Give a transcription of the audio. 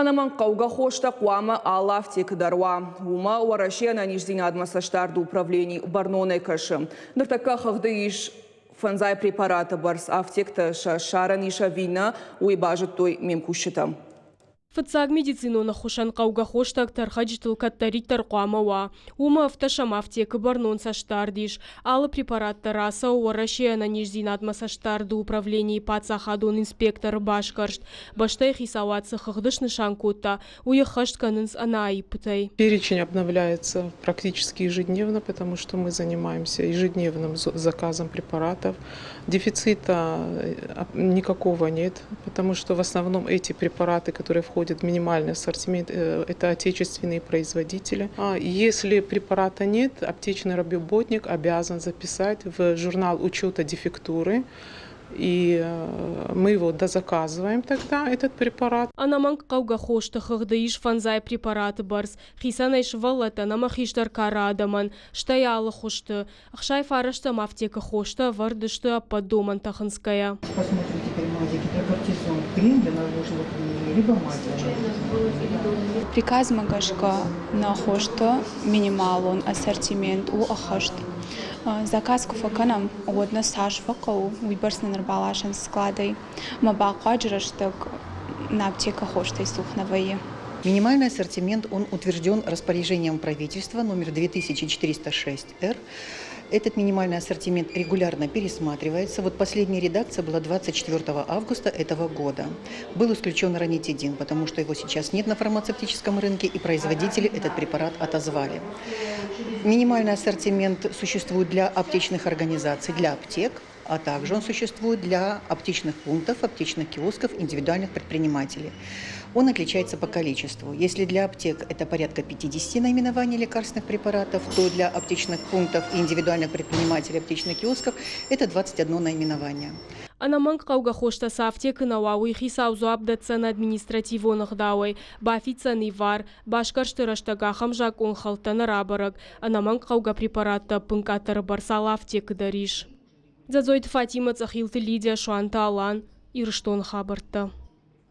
Анаман қауға қошта қуамы алафтек даруа. Ума уарашена ниждин адмасаштарды управлений барноной кашы. Ныртака хавды иш фанзай препараты барс афтекта шаран иша вина уйбажет той мемкушита. Фацаг медицину на хушан қауға хоштак тархаджитыл каттариктар қуамауа. Ума авташам аптекі барнон саштардиш. Алы препараттар аса уарашия на ниждинат масаштарды управлении пацахадон инспектор башкаршт. Баштай хисаватсы хыхдыш нышанкутта. Уехашт канынс анаипытай. Перечень обновляется практически ежедневно, потому что мы занимаемся ежедневным заказом препаратов. Дефицита никакого нет, потому что в основном эти препараты, которые входят в минимальный ассортимент, это отечественные производители. Если препарата нет, аптечный работник обязан записать в журнал учета дефектуры, и мы его дозаказываем тогда, этот препарат. Анаман қауға хошты хыгдыиш фанзай препараты барс. Хисанайш валата намахиштар карадаман. Штаялы хошты. Ахшай фарашта мафтека хошта вардышты поддоман тахынская. Посмотрим теперь гидрокортизон. Крем для наружного применения, либо мазь. Приказ магашка на хошта минималон ассортимент у ахашт. Заказ куфаканам угодно саш факау выборс на нарбалашен складой. Мабакаджраштак на аптека хошта и сухновые. Минимальный ассортимент он утвержден распоряжением правительства номер 2406-Р. Этот минимальный ассортимент регулярно пересматривается. Вот последняя редакция была 24 августа этого года. Был исключен ранитидин, потому что его сейчас нет на фармацевтическом рынке, и производители этот препарат отозвали. Минимальный ассортимент существует для аптечных организаций, для аптек, а также он существует для аптечных пунктов, аптечных киосков, индивидуальных предпринимателей. Он отличается по количеству. Если для аптек это порядка 50 наименований лекарственных препаратов, то для аптечных пунктов и индивидуальных предпринимателей аптечных киосков это 21 наименование. Анаман қауға хошта сафтекі науауи хисаузу абдатсан административонық дауай. Бафицаны вар, башкарштыраштага хамжак он халтаны рабарак. Анаман қауға препаратта пынкатары барсал афтекі дариш. Задзойд Фатима Цахилты Лидия Шуанта Алан, Ирштон Хабарта.